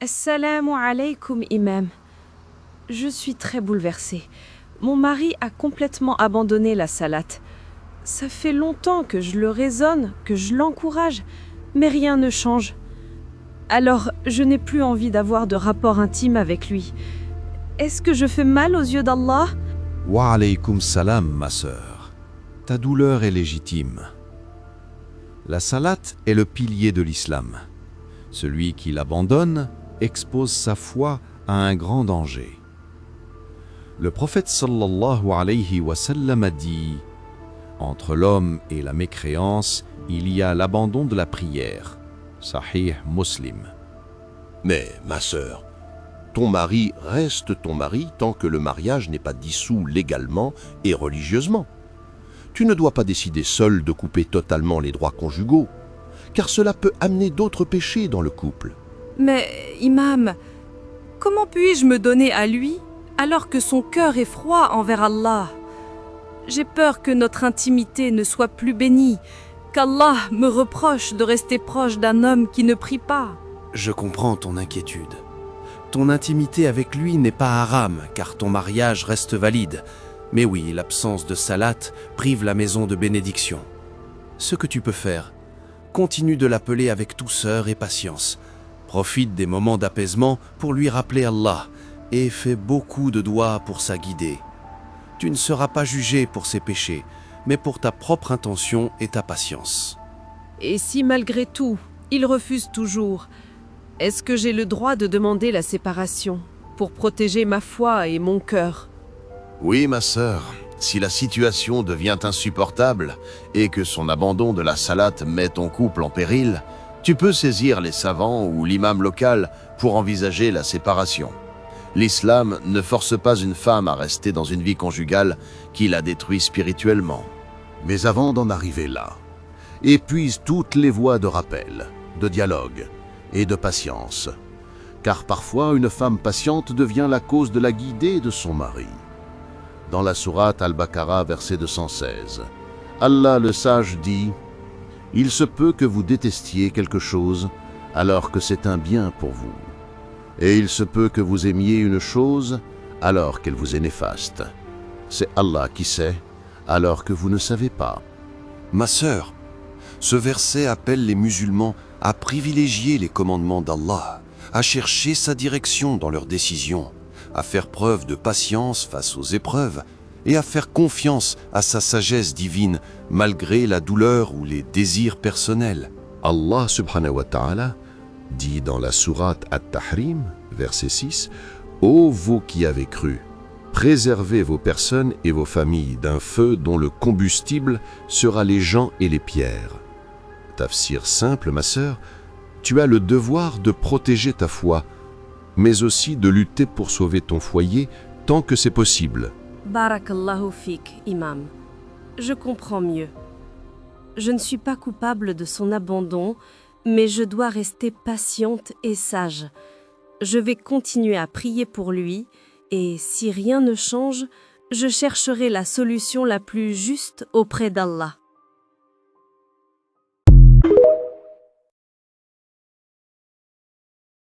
Assalamu alaykum, imam. Je suis très bouleversée. Mon mari a complètement abandonné la salate. Ça fait longtemps que je le raisonne, que je l'encourage, mais rien ne change. Alors, je n'ai plus envie d'avoir de rapport intime avec lui. Est-ce que je fais mal aux yeux d'Allah? Wa alaykum salam, ma sœur. Ta douleur est légitime. La salate est le pilier de l'islam. Celui qui l'abandonne expose sa foi à un grand danger. Le prophète sallallahu alayhi wa sallam a dit « Entre l'homme et la mécréance, il y a l'abandon de la prière. » Sahih Muslim. Mais, ma sœur, ton mari reste ton mari tant que le mariage n'est pas dissous légalement et religieusement. Tu ne dois pas décider seul de couper totalement les droits conjugaux, car cela peut amener d'autres péchés dans le couple. Mais, imam, comment puis-je me donner à lui alors que son cœur est froid envers Allah? J'ai peur que notre intimité ne soit plus bénie, qu'Allah me reproche de rester proche d'un homme qui ne prie pas. Je comprends ton inquiétude. Ton intimité avec lui n'est pas haram, car ton mariage reste valide. Mais oui, l'absence de salat prive la maison de bénédiction. Ce que tu peux faire, continue de l'appeler avec douceur et patience. Profite des moments d'apaisement pour lui rappeler Allah et fais beaucoup de doigts pour sa guider. Tu ne seras pas jugé pour ses péchés, mais pour ta propre intention et ta patience. Et si malgré tout, il refuse toujours, est-ce que j'ai le droit de demander la séparation pour protéger ma foi et mon cœur? Oui, ma sœur, si la situation devient insupportable et que son abandon de la salate met ton couple en péril, tu peux saisir les savants ou l'imam local pour envisager la séparation. L'islam ne force pas une femme à rester dans une vie conjugale qui la détruit spirituellement. Mais avant d'en arriver là, épuise toutes les voies de rappel, de dialogue et de patience. Car parfois, une femme patiente devient la cause de la guidée de son mari. Dans la sourate Al-Baqarah, verset 216, Allah le sage dit « Il se peut que vous détestiez quelque chose alors que c'est un bien pour vous. Et il se peut que vous aimiez une chose alors qu'elle vous est néfaste. C'est Allah qui sait, alors que vous ne savez pas. » Ma sœur, ce verset appelle les musulmans à privilégier les commandements d'Allah, à chercher sa direction dans leurs décisions, à faire preuve de patience face aux épreuves et à faire confiance à sa sagesse divine malgré la douleur ou les désirs personnels. Allah subhanahu wa ta'ala dit dans la sourate At-Tahrim, verset 6, « Ô vous qui avez cru, préservez vos personnes et vos familles d'un feu dont le combustible sera les gens et les pierres. » Tafsir simple, ma sœur, tu as le devoir de protéger ta foi, mais aussi de lutter pour sauver ton foyer tant que c'est possible. Barakallahu fik, imam. Je comprends mieux. Je ne suis pas coupable de son abandon, mais je dois rester patiente et sage. Je vais continuer à prier pour lui, et si rien ne change, je chercherai la solution la plus juste auprès d'Allah.